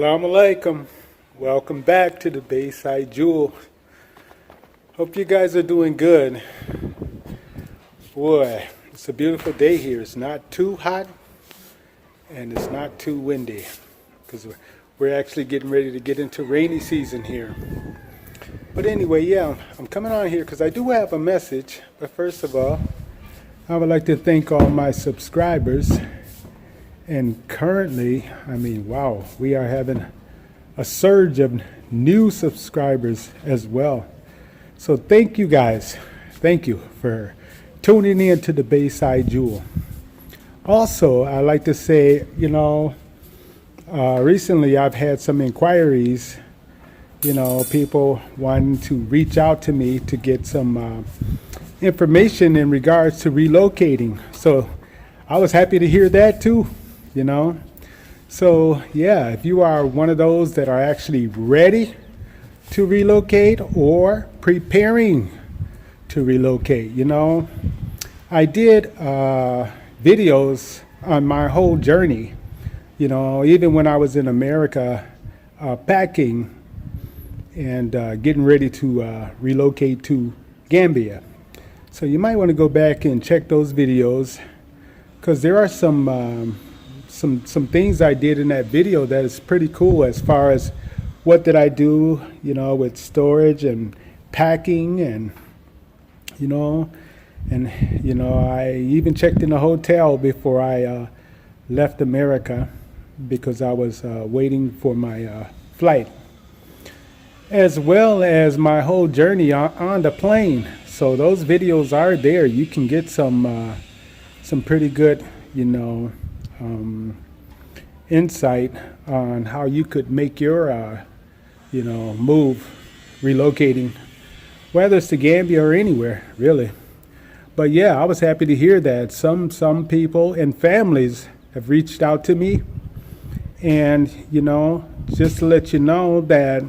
Assalamu alaikum. Welcome back to the Thebeysidejewel. Hope you guys are doing good. Boy, it's a beautiful day here. It's not too hot and it's not too windy because we're actually getting ready to get into rainy season here. But anyway, yeah, I'm coming on here because I do have a message. But first of all, I would like to thank all my subscribers. And currently, wow, we are having a surge of new subscribers as well. So thank you guys. Thank you for tuning in to the Thebeysidejewel. Also, I'd like to say, recently I've had some inquiries, people wanting to reach out to me to get some information in regards to relocating. So I was happy to hear that too. So yeah, if you are one of those that are actually ready to relocate or preparing to relocate, I did videos on my whole journey, even when I was in America packing and getting ready to relocate to Gambia. So you might want to go back and check those videos because there are some things I did in that video that is pretty cool as far as what did I do, with storage and packing and, I even checked in a hotel before I left America because I was waiting for my flight, as well as my whole journey on the plane. So those videos are there. You can get some pretty good, insight on how you could make your, move, relocating, whether it's to Gambia or anywhere, really. But yeah, I was happy to hear that some people and families have reached out to me, and just to let you know that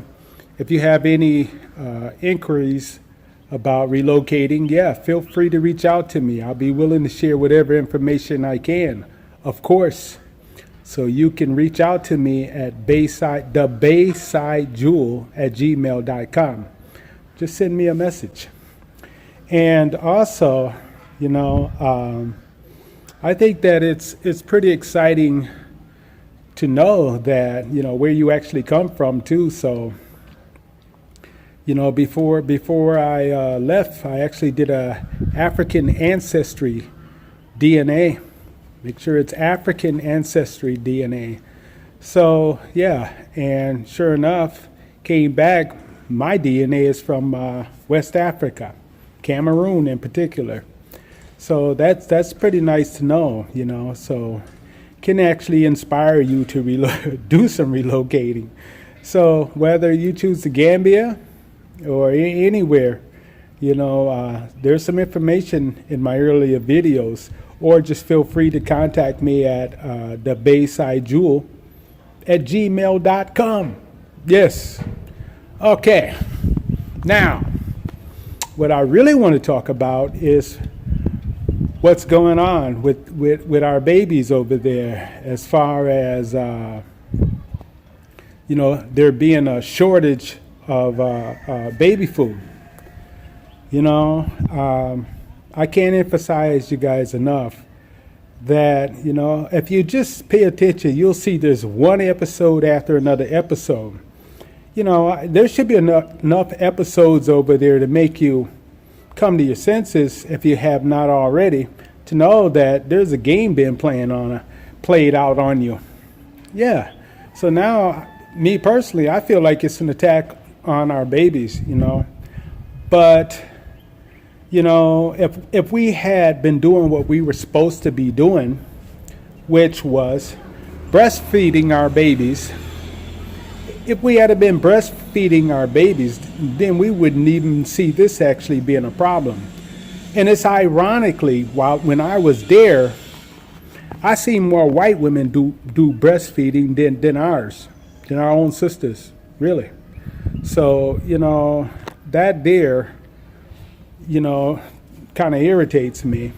if you have any inquiries about relocating, yeah, feel free to reach out to me. I'll be willing to share whatever information I can, of course. So you can reach out to me at thebeysidejewel@gmail.com. Just send me a message. And also, I think that it's pretty exciting to know that, where you actually come from too. So, before I left, I actually did a African ancestry DNA. Make sure it's African ancestry DNA. So, yeah, and sure enough, came back, my DNA is from West Africa, Cameroon in particular. So that's pretty nice to know, so can actually inspire you to do some relocating. So whether you choose the Gambia or anywhere, there's some information in my earlier videos, or just feel free to contact me at thebeysidejewel@gmail.com. Yes. Okay. Now, what I really want to talk about is what's going on with our babies over there, as far as, there being a shortage of baby food. I can't emphasize you guys enough that, if you just pay attention, you'll see there's one episode after another episode. There should be enough episodes over there to make you come to your senses, if you have not already, to know that there's a game being played out on you. Yeah. So now, me personally, I feel like it's an attack on our babies, But if we had been doing what we were supposed to be doing, which was breastfeeding our babies, if we had been breastfeeding our babies, then we wouldn't even see this actually being a problem. And it's ironically, when I was there, I seen more white women do breastfeeding than ours, than our own sisters, really. So, that there, kind of irritates me,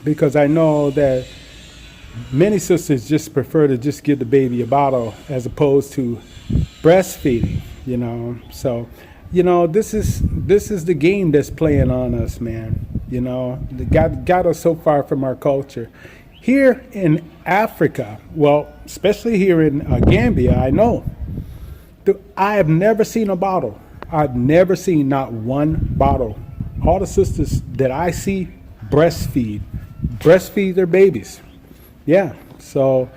because I know that many sisters just prefer to just give the baby a bottle as opposed to breastfeeding, you know. So, you know, this is the game that's playing on us, man. You know, it got us so far from our culture. Here in Africa, well, especially here in Gambia, I know. I have never seen a bottle. I've never seen not one bottle. All the sisters that I see breastfeed their babies. Yeah, so,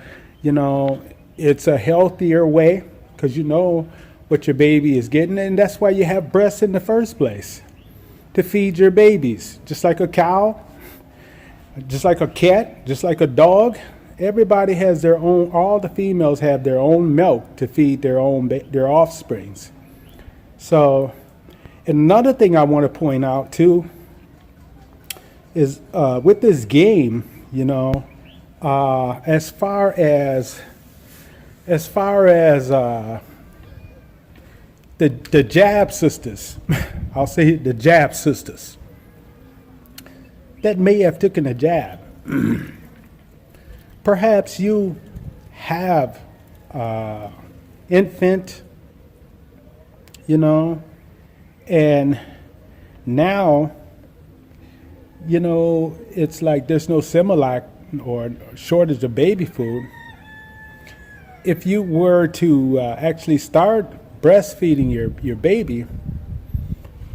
you know, it's a healthier way because you know what your baby is getting, and that's why you have breasts in the first place, to feed your babies, just like a cow, just like a cat, just like a dog. Everybody has their own, all the females have their own milk to feed their offsprings. So another thing I want to point out too is with this game, you know, as far as the jab sisters, I'll say the jab sisters that may have taken a jab. Perhaps you have infant, you know, and now, you know, it's like there's no Similac or shortage of baby food. If you were to actually start breastfeeding your baby,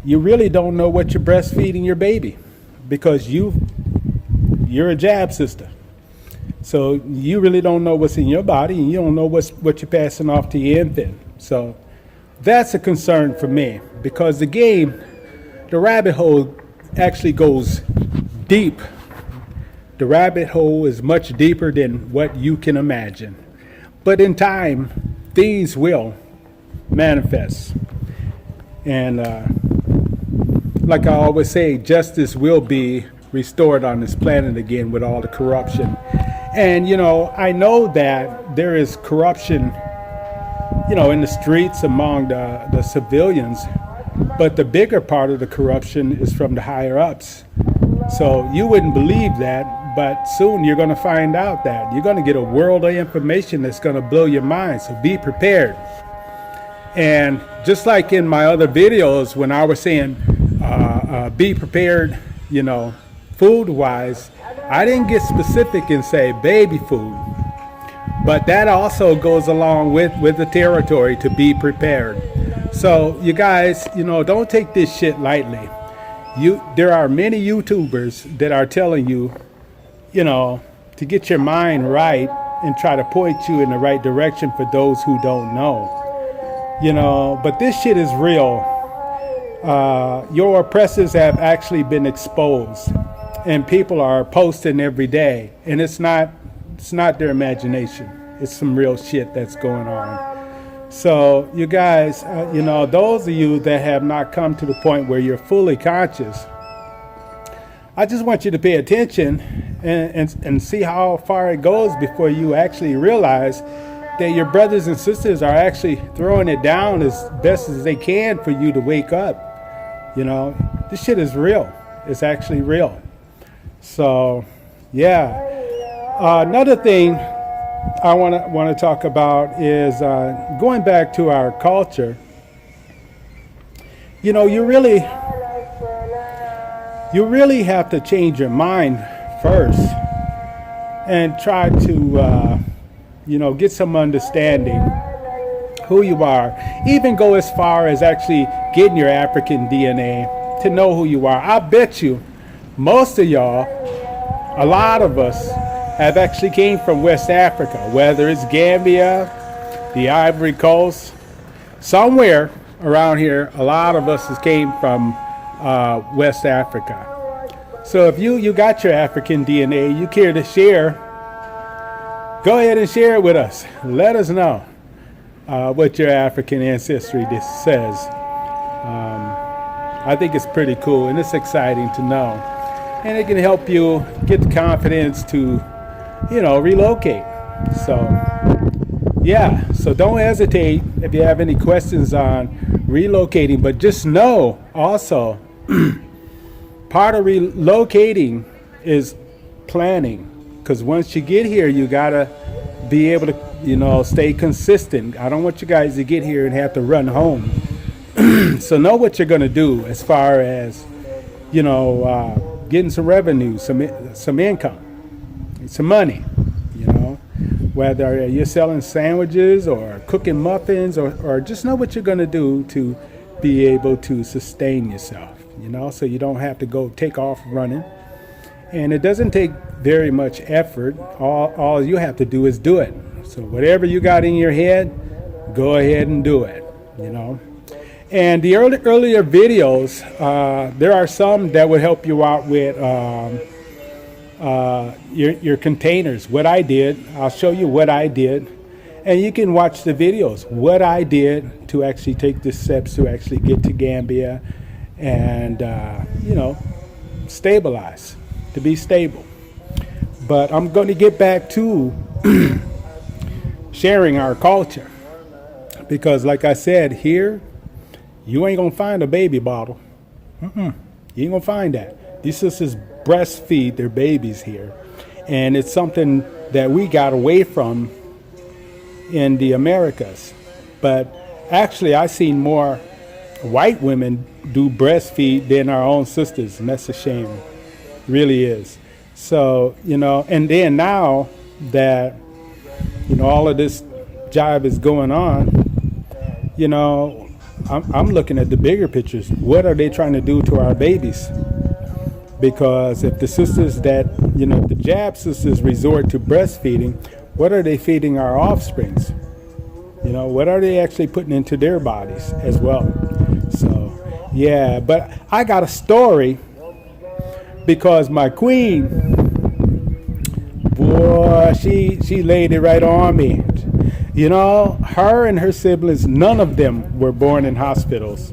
you really don't know what you're breastfeeding your baby because you're a jab sister. So you really don't know what's in your body, and you don't know what you're passing off to your infant. So that's a concern for me, because the game, the rabbit hole actually goes deep. The rabbit hole is much deeper than what you can imagine. But in time, things will manifest. And like I always say, justice will be restored on this planet again with all the corruption. And, you know, I know that there is corruption, you know, in the streets among the civilians, but the bigger part of the corruption is from the higher ups. So you wouldn't believe that, but soon you're going to find out that. You're going to get a world of information that's going to blow your mind, so be prepared. And just like in my other videos when I was saying be prepared, you know, food-wise, I didn't get specific and say baby food, but that also goes along with the territory to be prepared. So you guys, you know, don't take this shit lightly. There are many YouTubers that are telling you, you know, to get your mind right and try to point you in the right direction for those who don't know. You know, but this shit is real. Your oppressors have actually been exposed, and people are posting every day, and it's not their imagination. It's some real shit that's going on. So you guys, you know, those of you that have not come to the point where you're fully conscious, I just want you to pay attention and see how far it goes before you actually realize that your brothers and sisters are actually throwing it down as best as they can for you to wake up. You know, this shit is real. It's actually real. So, yeah. Another thing I want to talk about is going back to our culture. You know, you really have to change your mind first and try to, you know, get some understanding who you are. Even go as far as actually getting your African DNA to know who you are. I bet you most of y'all, a lot of us, have actually came from West Africa, whether it's Gambia, the Ivory Coast, somewhere around here, a lot of us came from West Africa. So if you got your African DNA, you care to share, go ahead and share it with us. Let us know what your African ancestry says. I think it's pretty cool, and it's exciting to know. And it can help you get the confidence to, you know, relocate. So, yeah, so don't hesitate if you have any questions on relocating, but just know also part of relocating is planning, because once you get here, you gotta be able to, stay consistent. I don't want you guys to get here and have to run home. So know what you're gonna do as far as, getting some revenue, some income, some money. Whether you're selling sandwiches or cooking muffins, or just know what you're gonna do to be able to sustain yourself. So you don't have to go take off running. And it doesn't take very much effort. All you have to do is do it. So whatever you got in your head, go ahead and do it, And the earlier videos, there are some that would help you out with your containers. What I did, I'll show you what I did. And you can watch the videos, what I did to actually take the steps to actually get to Gambia and, stabilize, to be stable. But I'm going to get back to sharing our culture. Because like I said, here, you ain't going to find a baby bottle. You ain't going to find that. These sisters breastfeed their babies here. And it's something that we got away from in the Americas. But actually, I've seen more white women do breastfeed than our own sisters, and that's a shame. It really is. So, and then now that, all of this jive is going on, I'm looking at the bigger pictures. What are they trying to do to our babies? Because if the sisters that, the jab sisters resort to breastfeeding, what are they feeding our offsprings? What are they actually putting into their bodies as well? So, yeah, but I got a story because my queen, boy, she laid it right on me. Her and her siblings, none of them were born in hospitals.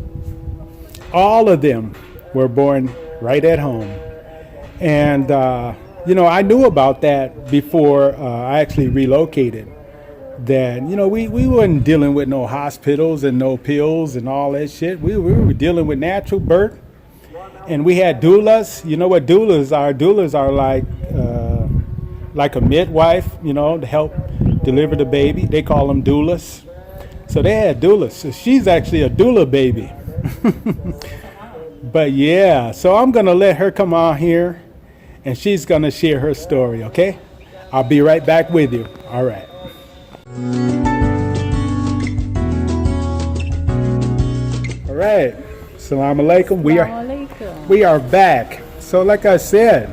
All of them were born right at home. And, I knew about that before I actually relocated. That, we weren't dealing with no hospitals and no pills and all that shit. We were dealing with natural birth. And we had doulas. You know what doulas are? Doulas are like a midwife, to help deliver the baby. They call them doulas. So they had doulas. So she's actually a doula baby. But yeah, so I'm going to let her come on here and she's going to share her story, okay? I'll be right back with you. All right. All right. Assalamu alaikum. We are back. So like I said,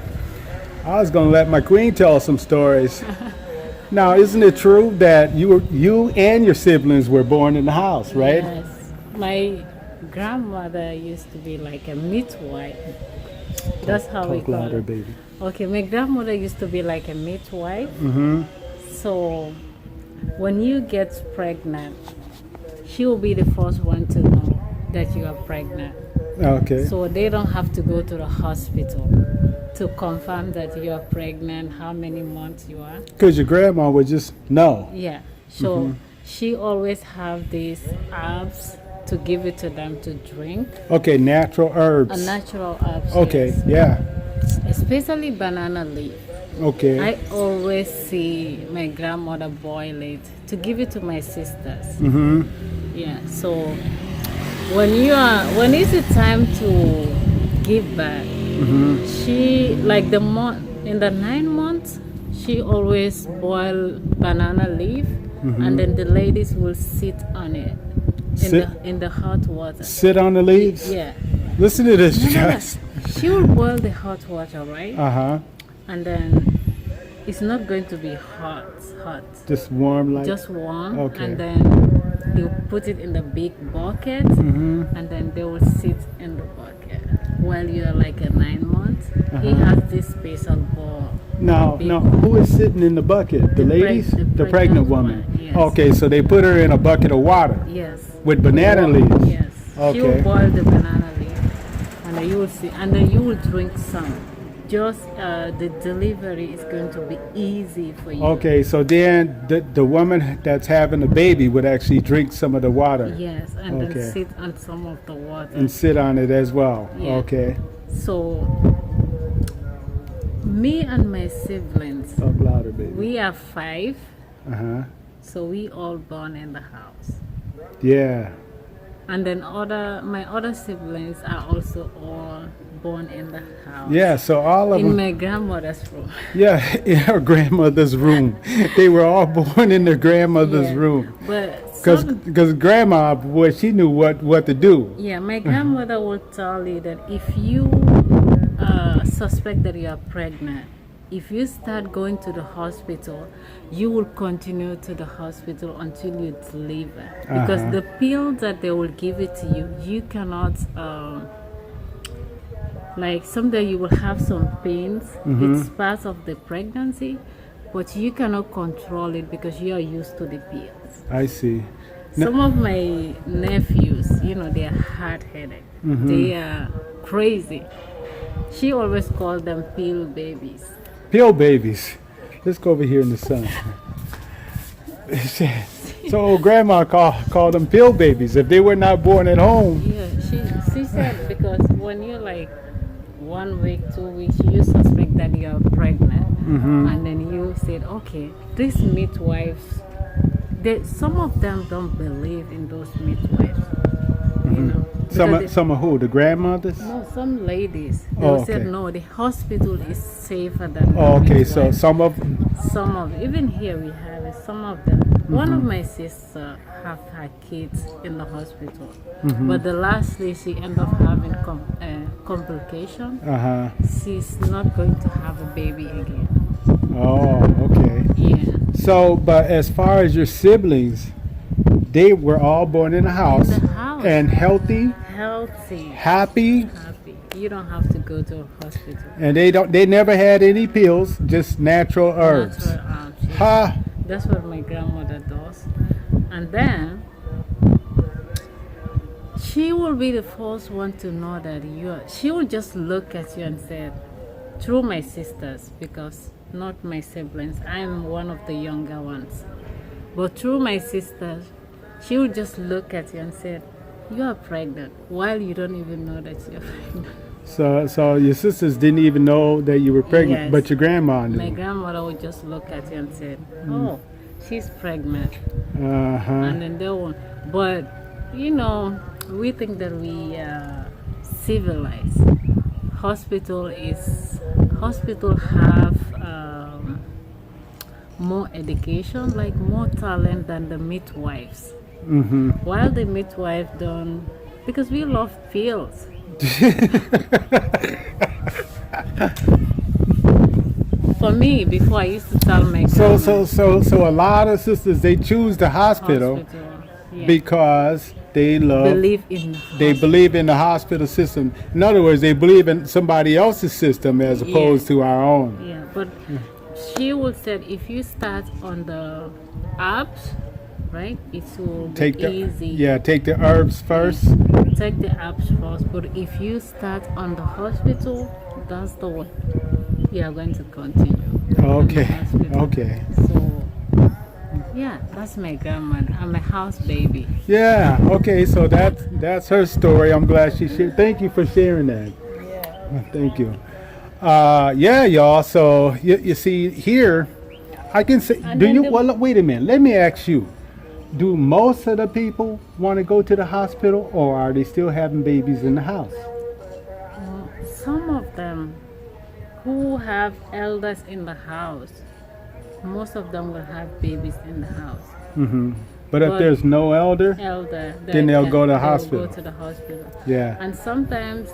I was going to let my queen tell some stories. Now, isn't it true that you and your siblings were born in the house, right? Yes. My grandmother used to be like a midwife. That's how we call her. Baby. Okay, my grandmother used to be like a midwife. Mm-hmm. So when you get pregnant, she will be the first one to know that you are pregnant. Okay. So they don't have to go to the hospital to confirm that you are pregnant, how many months you are. Because your grandma would just know. Yeah. So she always have these herbs to give it to them to drink. Okay, natural herbs. A natural herbs. Okay, yes. yeah. Especially banana leaf. Okay. I always see my grandmother boil it to give it to my sisters. Mm-hmm. Yeah. So when it's the time to give birth, she in the 9 months she always boil banana leaf, and then the ladies will sit on it in the hot water. Sit on the leaves? Yeah. Listen to this, you guys. She will boil the hot water, right? Uh-huh. And then it's not going to be hot. Just warm like? Just warm. Okay. And then they'll put it in the big bucket, and then they will sit in the bucket. While you're like a 9 months, he has this special ball. Now, who is sitting in the bucket? The ladies? The pregnant woman? Yes. Okay, so they put her in a bucket of water? Yes. With banana leaves? Yes. Okay. She will boil the banana leaf, and then you will see, and then you will drink some. Just the delivery is going to be easy for you. Okay, so then the woman that's having the baby would actually drink some of the water? Yes, and then sit on some of the water. And sit on it as well? Yeah. Okay. So Me and my siblings, Talk louder, baby. we are 5, Uh-huh. so we all born in the house. Yeah. And then my other siblings are also all born in the house. Yeah, so all of In them. my grandmother's room. Yeah, in her grandmother's room. They were all born in their grandmother's Yeah. room. But Because grandma, boy, she knew what to do. yeah, my grandmother will tell you that if you suspect that you are pregnant, if you start going to the hospital, you will continue to the hospital until you deliver. Because Uh-huh. the pill that they will give it to you, you cannot, like someday you will have some pains. It's part of the pregnancy, but you cannot control it because you are used to the pills. I see. Some of my nephews, they are hard-headed. They are crazy. She always called them pill babies. Pill babies. Let's go over here in the sun. So grandma called them pill babies. If they were not born at home. Yeah, she said because when you're like 1 week, 2 weeks, you suspect that you're pregnant, and then you said, okay, these midwives, some of them don't believe in those midwives, because Some of who? The grandmothers? no, some ladies, they Oh, said okay. no, the hospital is safer than the Oh, okay, so midwife. some of Even here we have it, some of them. One of my sisters have her kids in the hospital, but the lastly she ended up having complication. uh-huh. She's not going to have a baby again. Oh, okay. Yeah. So, but as far as your siblings, they were all born in the house, In the house. and healthy, Healthy, happy, happy. You don't have to go to a hospital. and they never had any pills, just natural herbs. Natural herbs, yeah. Ha! That's what my grandmother does. And then she will be the first one to know that she will just look at you and say, through my sisters, because not my siblings, I'm one of the younger ones. But through my sisters, she will just look at you and say, you are pregnant, while you don't even know that you're pregnant. So your sisters didn't even know that you were pregnant, Yes. but your grandma My knew. grandmother would just look at you and say, oh, she's pregnant. Uh-huh. And then they won't. But, we think that we are civilized. Hospital have more education, like more talent than the midwives. While the midwife don't, because we love pills. For me, before I used to tell my grandma, So a lot of sisters, they choose the hospital yeah, because they love, believe in they believe in the hospital system. In other words, they believe in somebody else's system as opposed to our own. Yeah, but she would say if you start on the apps, right, it will be Take the easy. take the herbs first. Take the apps first, but if you start on the hospital, that's the one you are going to continue. on the Okay. hospital. Okay. So, yeah, that's my grandmother. I'm a house baby. Yeah. Okay. So that's her story. I'm glad she shared. Thank you for sharing that. Yeah. Thank you. Yeah, y'all. So you see here, I can say. And Do then you? the- Well, wait a minute. Let me ask you. Do most of the people want to go to the hospital, or are they still having babies in the house? Some of them who have elders in the house, most of them will have babies in the house. But if But- there's no elder, Elder, Then they'll go to they'll hospital. Go to the hospital. yeah. And sometimes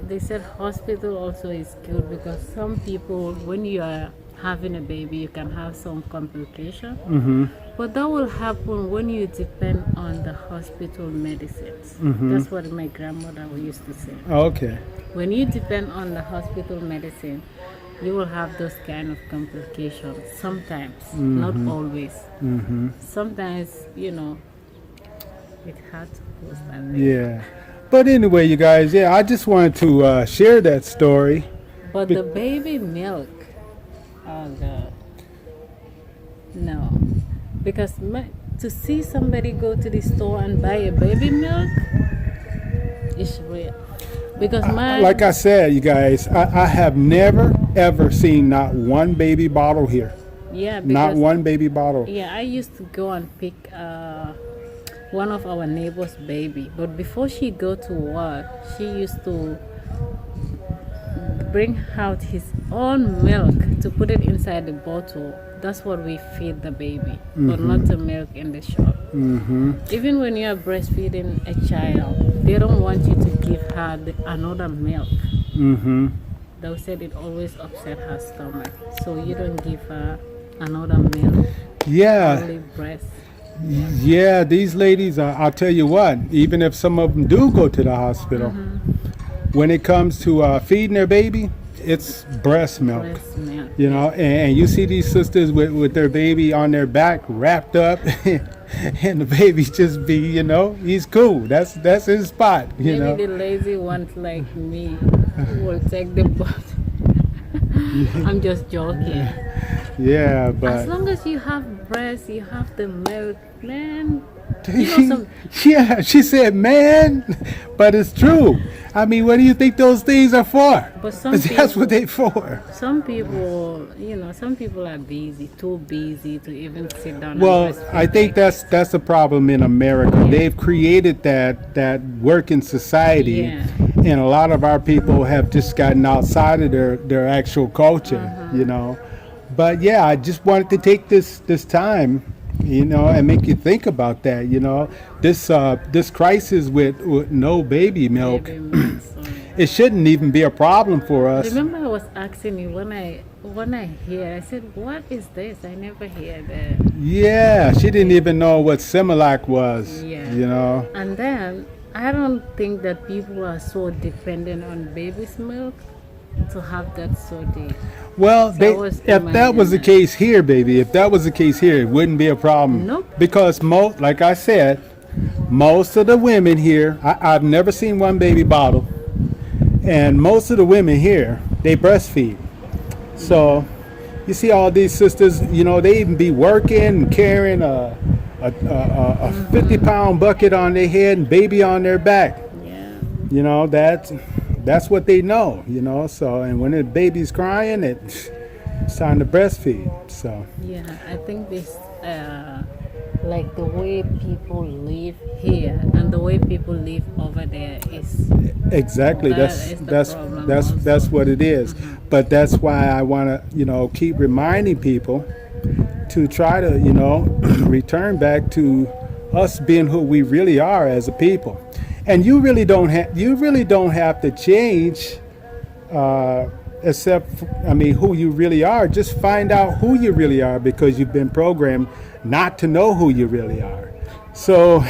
they said hospital also is good because some people, when you are having a baby, you can have some complication. But that will happen when you depend on the hospital medicines. That's what my grandmother used to say. Okay. When you depend on the hospital medicine, you will have those kind of complications sometimes, not always. Sometimes, it had to close that way. Yeah. But anyway, you guys, yeah, I just wanted to share that story. But the baby milk, oh God, no. Because to see somebody go to the store and buy a baby milk, it's real. Because Like I said, you guys, I have never ever seen not one baby bottle here. Yeah, Not because one baby bottle. yeah, I used to go and pick one of our neighbor's baby, but before she go to work, she used to bring out his own milk to put it inside the bottle. That's what we feed the baby, but not the milk in the shop. Even when you are breastfeeding a child, they don't want you to give her another milk. They said it always upset her stomach, so you don't give her another milk, Yeah. only breast. Yeah, these ladies, I'll tell you what, even if some of them do go to the hospital, when it comes to feeding their baby, it's breast milk. Breast milk. You know, and you see these sisters with their baby on their back wrapped up, and the baby just be, you know, he's cool. That's his spot, you know. Maybe the lazy ones like me will take the bottle. I'm just joking. Yeah, As but long as you have breast, you have the milk, man. You know, yeah, she said, man, but it's true. I mean, what do you think those things are for? But some That's people, what they for. some people, you know, some people are busy, too busy to even sit down. Well, and breastfeed I think that's the problem in America. They've created that working society, Yeah. and a lot of our people have just gotten outside of their actual culture, you know. But yeah, I just wanted to take this time, you know, and make you think about that, you know. This crisis with no baby milk, Baby milk, so. it shouldn't even be a problem for us. Remember, I was asking you when I hear, I said, "What is this? I never hear that." Yeah, she didn't even know what Similac was, Yeah. you know. And then I don't think that people are so dependent on baby's milk to have that so deep. Well, So I was if that was the imagining. case here, baby, if that was the case here, it wouldn't be a problem. Nope. Because like I said, most of the women here, I've never seen one baby bottle, and most of the women here, they breastfeed. So, you see all these sisters, you know, they even be working and carrying a 50-pound bucket on their head and baby on their back. Yeah. You know, that's what they know, you know. So, and when the baby's crying, it's time to breastfeed. So, Yeah, I think this, like the way people live here and the way people live over there is exactly, That is the problem that's what it is. But that's why I want to, you know, keep reminding people to try to, you know, return back to us being who we really are as a people. And you really don't have to change, who you really are. Just find out who you really are, because you've been programmed not to know who you really are. So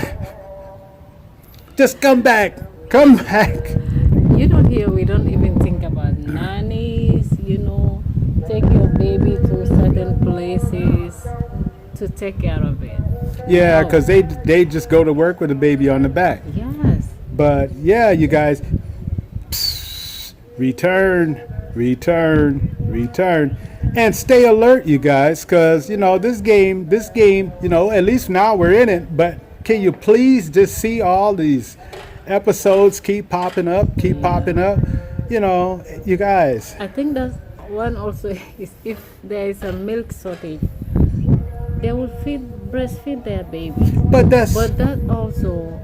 just come back. You know, here we don't even think about nannies, you know, take your baby to certain places to take care of it. Yeah, No. because they just go to work with a baby on the back. Yes. But yeah, you guys, return, and stay alert, you guys, because you know this game, you know, at least now we're in it. But can you please just see all these episodes keep popping up? You know, you guys. I think that's one also is if there is a milk shortage, they will breastfeed their baby. But that's That also,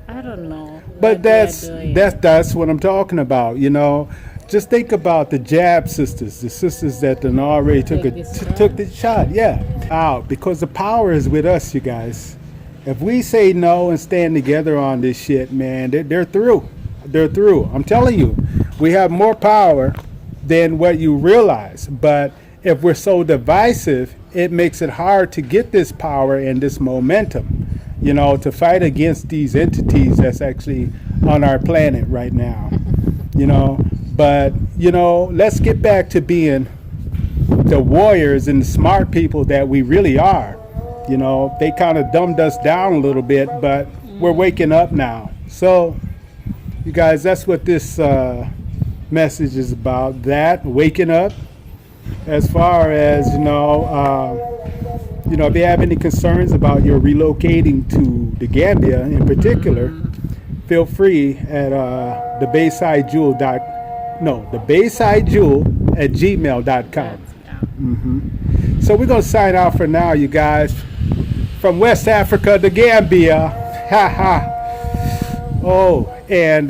I don't know. But what they are doing. that's what I'm talking about. You know, just think about the jab sisters, the sisters that done already took the shot. Yeah, out, because the power is with us, you guys. If we say no and stand together on this shit, man, they're through. They're through. I'm telling you, we have more power than what you realize. But if we're so divisive, it makes it hard to get this power and this momentum, you know, to fight against these entities that's actually on our planet right now, you know. But, you know, let's get back to being the warriors and the smart people that we really are. You know, they kind of dumbed us down a little bit, but we're waking up now. So, you guys, that's what this message is about, that, waking up. As far as, you know, if you have any concerns about your relocating to the Gambia in particular, feel free at thebeysidejewel at gmail.com. Yeah. So we're going to sign out for now, you guys. From West Africa to Gambia. Ha ha. Oh, and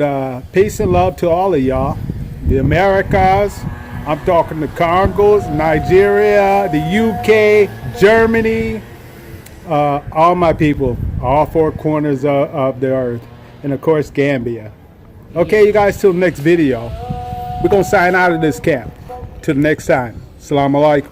peace and love to all of y'all. The Americas. I'm talking the Congos, Nigeria, the UK, Germany. All my people, all four corners of the earth. And of course, Gambia. Okay, you guys, till the next video. We're going to sign out of this camp. Till the next time. Assalamu alaikum.